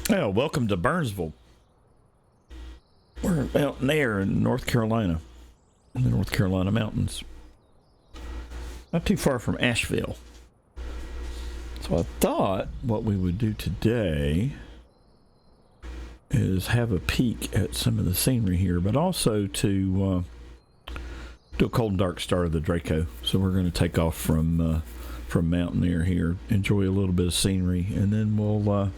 Well, welcome to Burnsville. We're in Mountain Aire in North Carolina, in the North Carolina mountains. Not too far from Asheville. So I thought what we would do today is have a peek at some of the scenery here, but also to do a cold and dark start of the Draco. So we're going to take off from Mountain Aire here, enjoy a little bit of scenery, and then we'll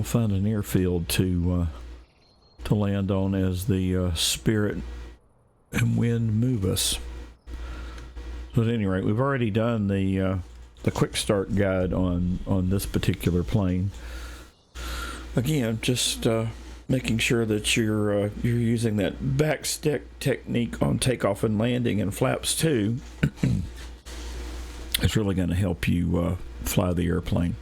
find an airfield to land on as the spirit and wind move us. So at any rate, we've already done the quick start guide on this particular plane. Again, just making sure that you're using that backstick technique on takeoff and landing and flaps too. It's really going to help you fly the airplane.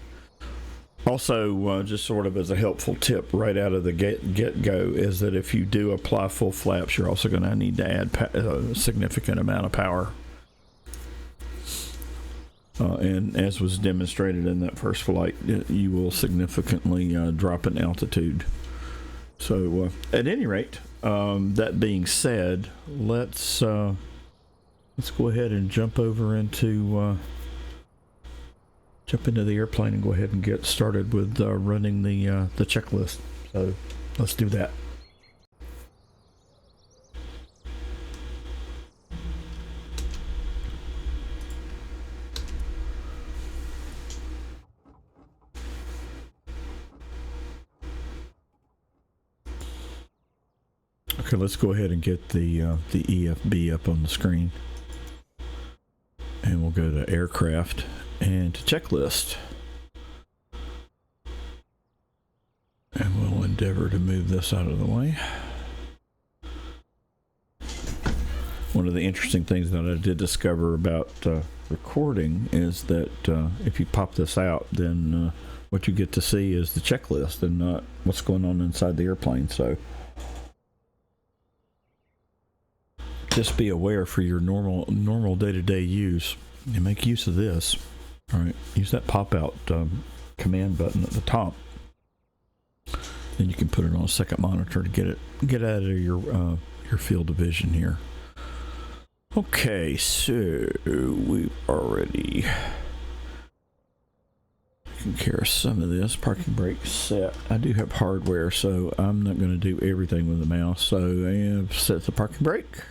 Also, just sort of as a helpful tip right out of the get-go is that if you do apply full flaps, you're also going to need to add a significant amount of power. And as was demonstrated in that first flight, you will significantly drop in altitude. So, at any rate, that being said, let's go ahead and jump into the airplane and go ahead and get started with running the checklist. So let's do that. Okay, let's go ahead and get the EFB up on the screen. And we'll go to aircraft and to checklist. And we'll endeavor to move this out of the way. One of the interesting things that I did discover about recording is that if you pop this out, then what you get to see is the checklist and not what's going on inside the airplane. So just be aware for your normal day-to-day use and make use of this. All right, use that pop-out command button at the top. Then you can put it on a second monitor to get out of your field of vision here. Okay, so we've already taken care of some of this. Parking brake set. I do have hardware, so I'm not going to do everything with the mouse. So I have set the parking brake.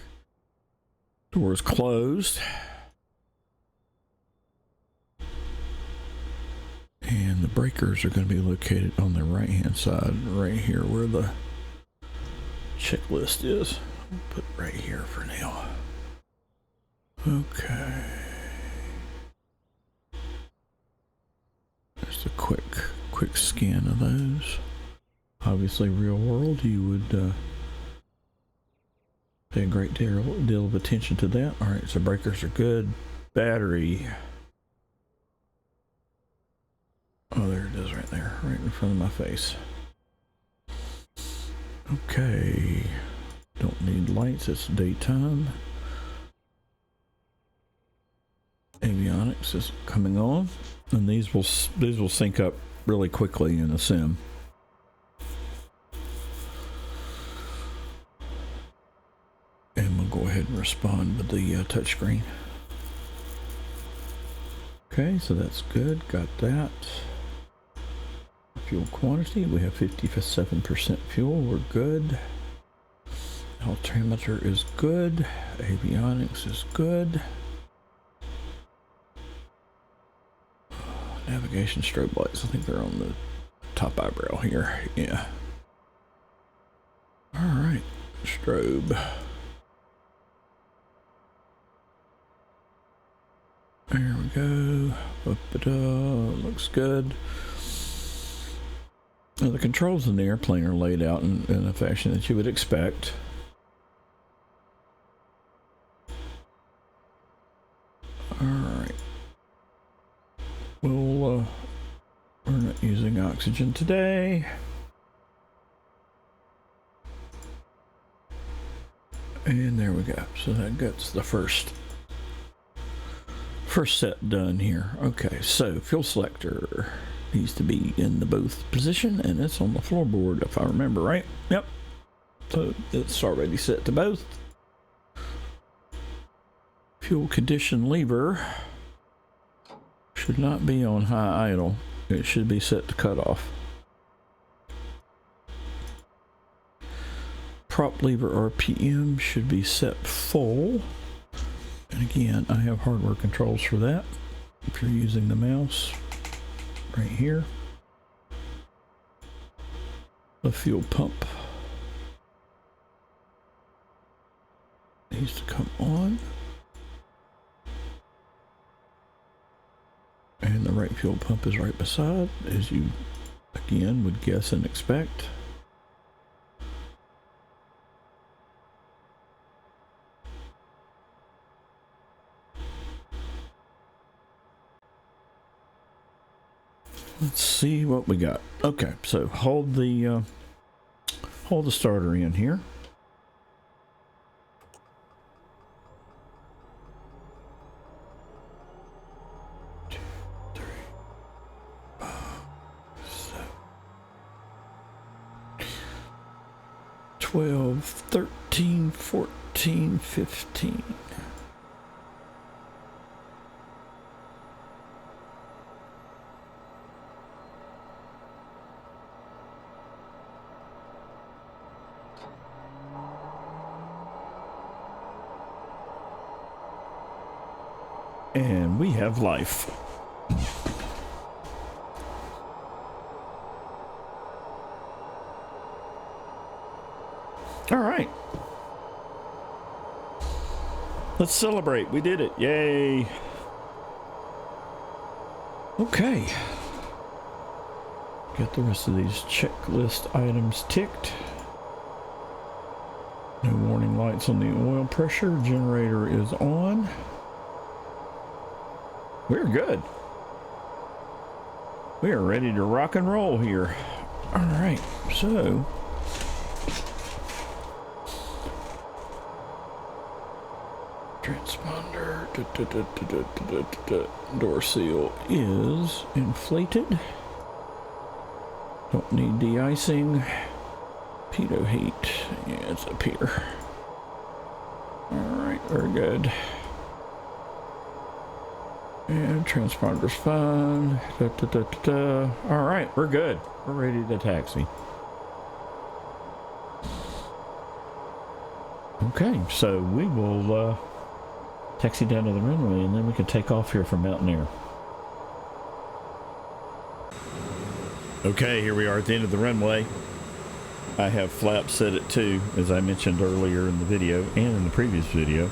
Door is closed. And the breakers are going to be located on the right hand side, right here where the checklist is. I'll put it right here for now. Okay. Just a quick scan of those. Obviously, real world, you would pay a great deal of attention to that. All right, so breakers are good. Battery. Oh, there it is right there, right in front of my face. Okay. Don't need lights, it's daytime. Avionics is coming on, and these will sync up really quickly in a sim. And we'll go ahead and respond with the touchscreen. Okay, so that's good, got that. Fuel quantity, we have 57% fuel, we're good. Altimeter is good. Avionics is good. Navigation strobe lights, I think they're on the top eyebrow here. Yeah. Alright, strobe. There we go. Looks good. Now the controls in the airplane are laid out in a fashion that you would expect. Alright. We're not using oxygen today. And there we go. So that gets the first set done here. Okay, so fuel selector. needs to be in the both position, and it's on the floorboard if I remember right. Yep. So it's already set to both. Fuel condition lever should not be on high idle. It should be set to cutoff. Prop lever RPM should be set full. And again, I have hardware controls for that. If you're using the mouse, right here. The fuel pump needs to come on. And the right fuel pump is right beside, as you again would guess and expect. Let's see what we got. Okay, so hold the starter in here. Two, three, 5, 7, 12, 13, 14, 15. And we have life. All right. Let's celebrate. We did it. Yay. Okay. Got the rest of these checklist items ticked. No warning lights on the oil pressure. Generator is on. We're good. We are ready to rock and roll here. All right, so transponder door seal is inflated. Don't need de-icing. Pitot heat, yeah, it's up here. All right, we're good. And transponder's fine. All right, we're good. We're ready to taxi. Okay, so we will taxi down to the runway, and then we can take off here from Mountain Aire. Okay, here we are at the end of the runway. I have flaps set at 2, as I mentioned earlier in the video and in the previous video.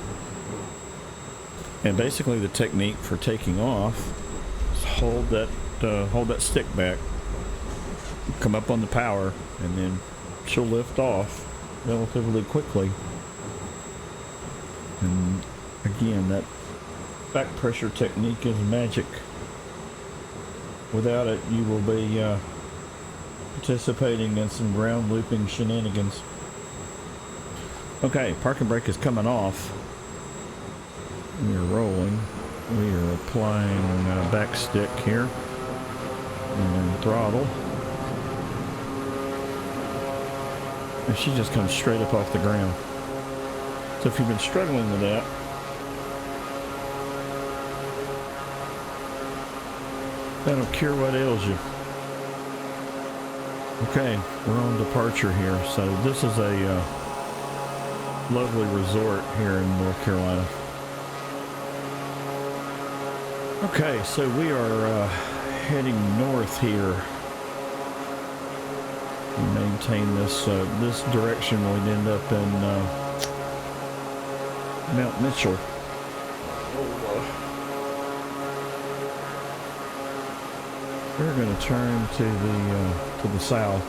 And basically the technique for taking off is hold that stick back, come up on the power, and then she'll lift off relatively quickly. And again, that back pressure technique is magic. Without it, you will be participating in some ground looping shenanigans. Okay, parking brake is coming off. We are rolling. We are applying back stick here and throttle. And she just comes straight up off the ground. So if you've been struggling with that, that'll cure what ails you. Okay, we're on departure here. So this is a lovely resort here in North Carolina. Okay, so we are heading north here. We maintain this this direction. We'd end up in Mount Mitchell. We're going to turn to the south.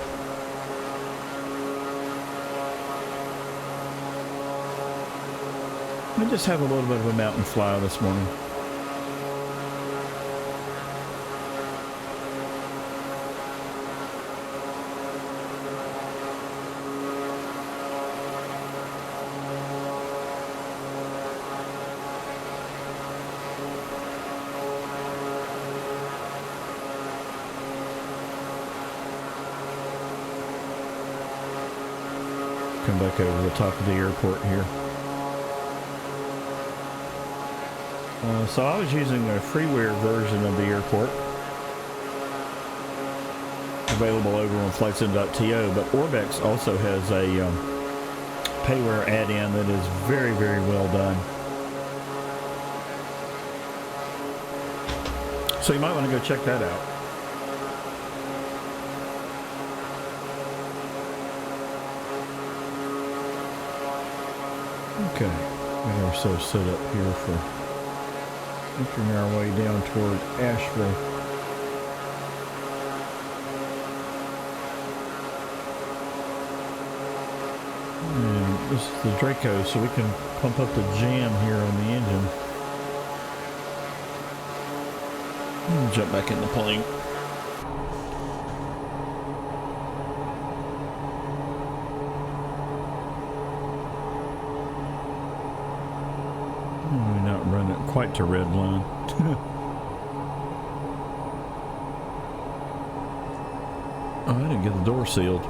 We just have a little bit of a mountain fly this morning. Come back over the top of the airport here. So I was using a freeware version of the airport, available over on Flightsim.to, but Orbex also has a payware add-in that is very, very well done. So you might want to go check that out. Okay, got ourselves set up here for making our way down toward Asheville. And this is the Draco, so we can pump up the jam here on the engine. And jump back in the plane. We're not running it quite to red line. Oh, I didn't get the door sealed.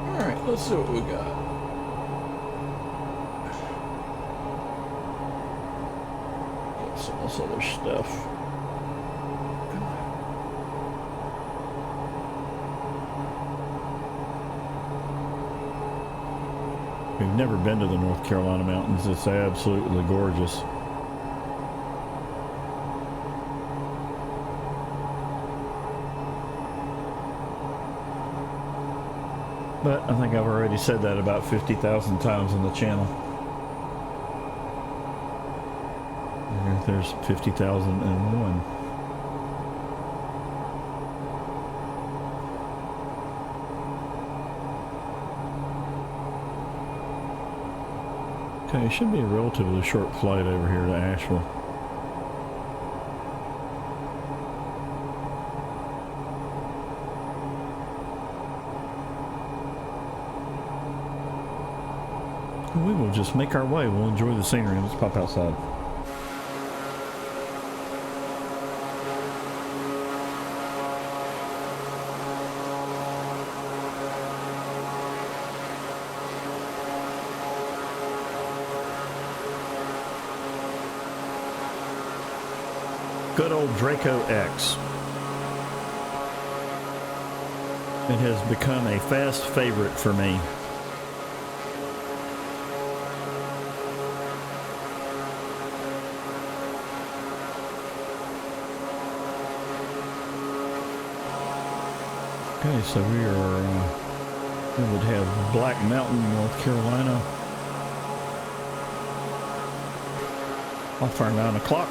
Alright, let's see what we got. Got some of this other stuff. We've never been to the North Carolina mountains. It's absolutely gorgeous. But I think I've already said that about 50,000 times on the channel. There's 50,001. Okay, it should be a relatively short flight over here to Asheville. We will just make our way. We'll enjoy the scenery. Let's pop outside. Good old Draco X. It has become a fast favorite for me. Okay, so we are able to have Black Mountain, North Carolina off our 9 o'clock.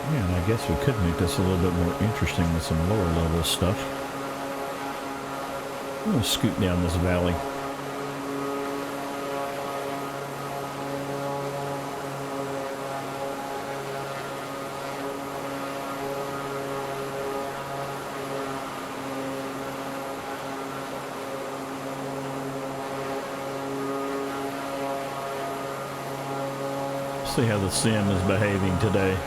Yeah, and I guess we could make this a little bit more interesting with some lower level stuff. I'm going to scoot down this valley. See how the sim is behaving today.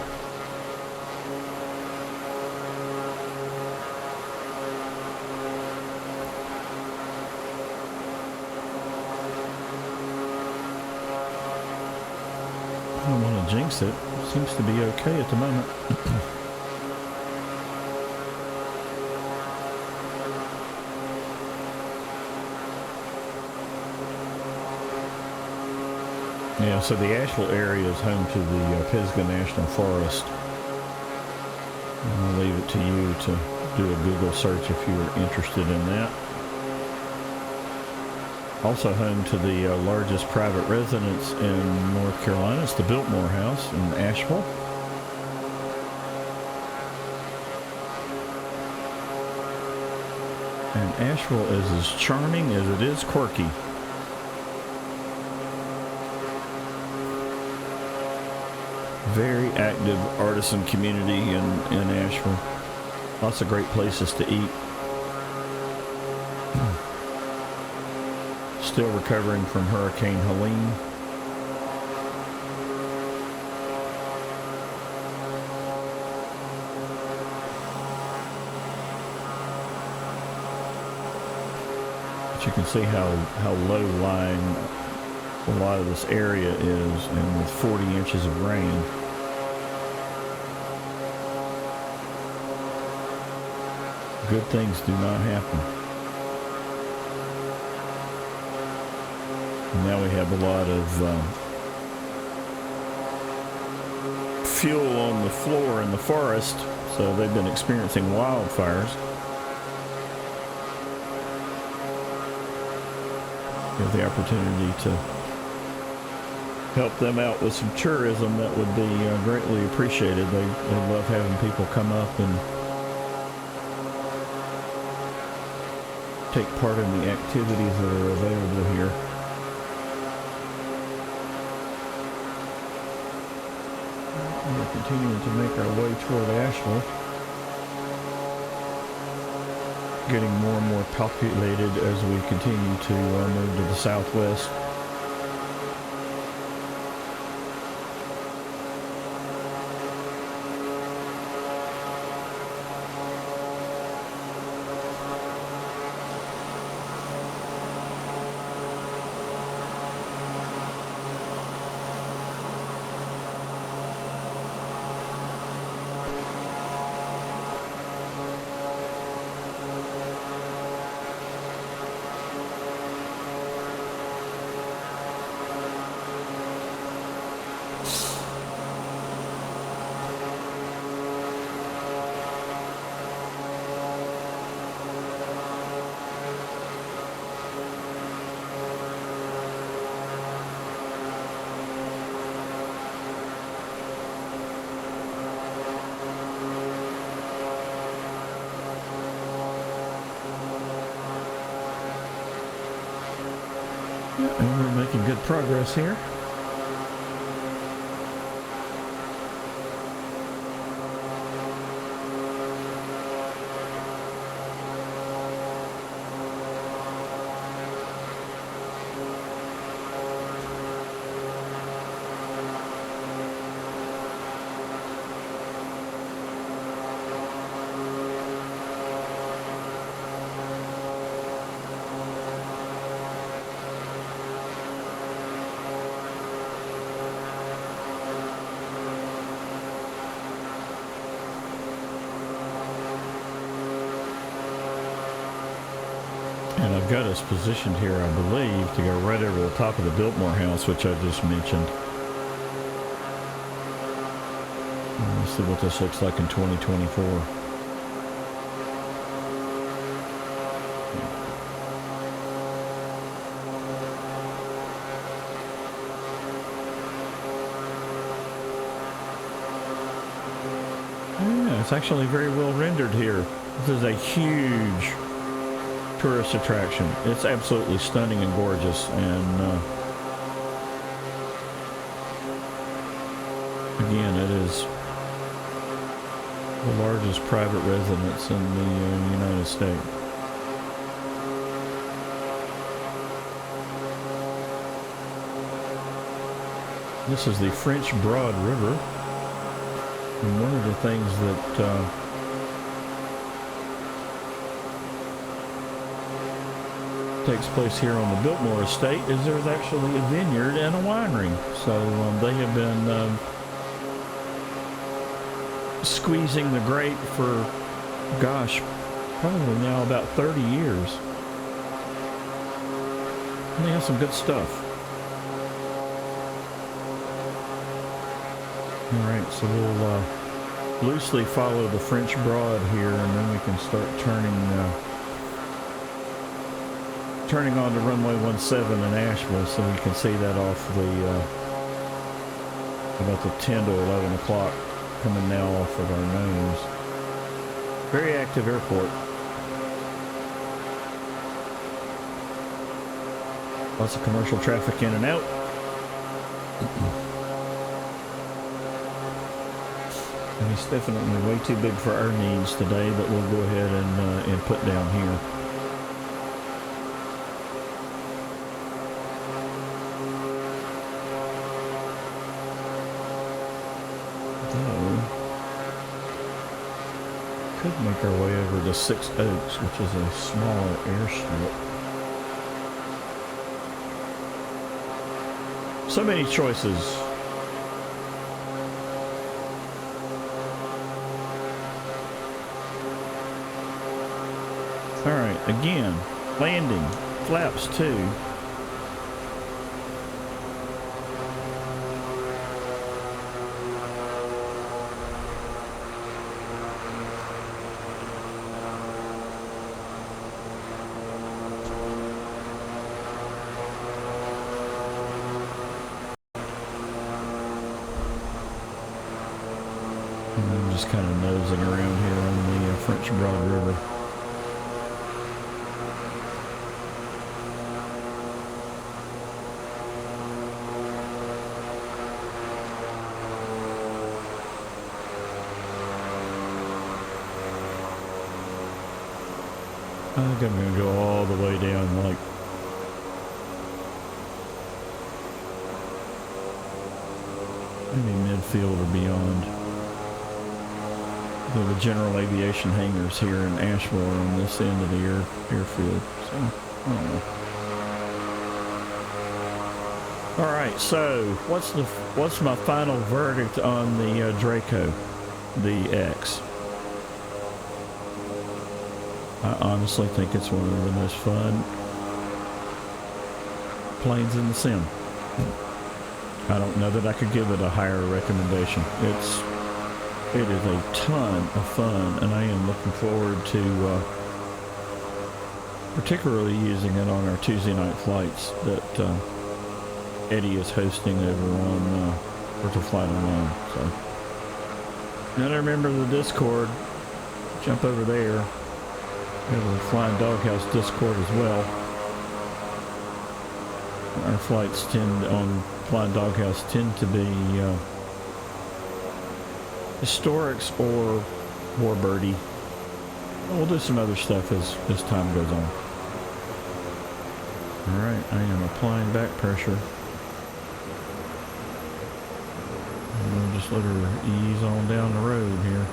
I don't want to jinx it. Seems to be okay at the moment. Yeah, so the Asheville area is home to the Pisgah National Forest. And I'll leave it to you to do a Google search if you're interested in that. Also home to the largest private residence in North Carolina. It's the Biltmore House in Asheville. And Asheville is as charming as it is quirky. Very active artisan community in Asheville. Lots of great places to eat. Still recovering from Hurricane Helene. But you can see how low lying a lot of this area is, and with 40 inches of rain. Good things do not happen. And now we have a lot of fuel on the floor in the forest, so they've been experiencing wildfires. We have the opportunity to help them out with some tourism. That would be greatly appreciated. They love having people come up and take part in the activities that are available here. We're continuing to make our way toward Asheville. Getting more and more populated as we continue to move to the southwest. And we're making good progress here. And I've got us positioned here, I believe, to go right over the top of the Biltmore House, which I just mentioned. Let's see what this looks like in 2024. Yeah, it's actually very well rendered here. This is a huge tourist attraction. It's absolutely stunning and gorgeous, and again, it is the largest private residence in the United States. This is the French Broad River, and one of the things that takes place here on the Biltmore estate is there's actually a vineyard and a winery. So they have been squeezing the grape for, gosh, probably now about 30 years. And they have some good stuff. Alright, so we'll loosely follow the French Broad here, and then we can start turning on to runway 17 in Asheville, so we can see that off the about the 10 to 11 o'clock coming now off of our nose. Very active airport. Lots of commercial traffic in and out. And it's definitely way too big for our needs today, but we'll go ahead and put down here. Could make our way over to Six Oaks, which is a smaller airstrip. So many choices. Alright, again, landing, flaps 2. Just kind of nosing around here on the French Broad River. I think I'm going to go all the way down, like maybe midfield or beyond. The general aviation hangars here in Asheville are on this end of the airfield, so I don't know. All right, so what's my final verdict on the Draco, the X? I honestly think it's one of the most fun planes in the sim. I don't know that I could give it a higher recommendation. It is a ton of fun, and I am looking forward to particularly using it on our Tuesday night flights that Eddie is hosting over on Virtual Flight Online. So, you gotta remember the Discord. Jump over there. We have a Flying Doghouse Discord as well. Our flights on Flying Doghouse tend to be historics or Warbirdy. We'll do some other stuff as time goes on. Alright, I am applying back pressure. And we'll just let her ease on down the road here.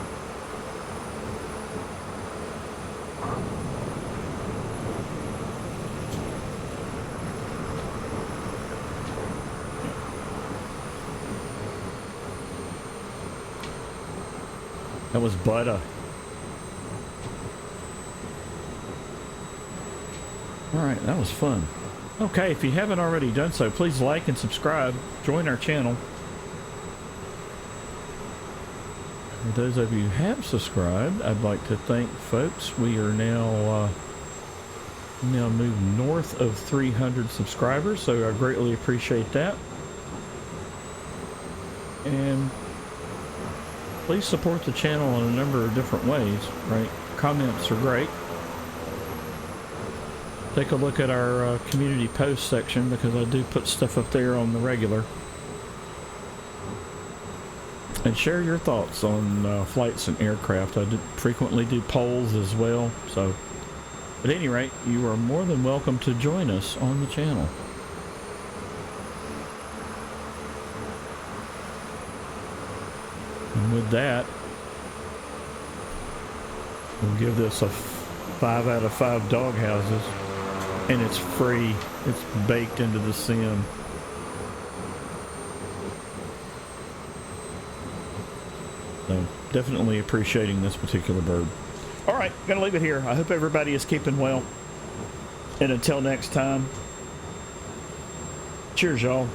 That was butter. Alright, that was fun. Okay, if you haven't already done so, please like and subscribe. Join our channel. For those of you who have subscribed, I'd like to thank folks. We are now moved north of 300 subscribers, so I greatly appreciate that. And please support the channel in a number of different ways, right? Comments are great. Take a look at our community post section, because I do put stuff up there on the regular. And share your thoughts on flights and aircraft. I frequently do polls as well. So, at any rate, you are more than welcome to join us on the channel. And with that, we'll give this a 5 out of 5 doghouses. And it's free. It's baked into the sim. So, definitely appreciating this particular bird. Alright, gonna leave it here. I hope everybody is keeping well. And until next time, cheers, y'all.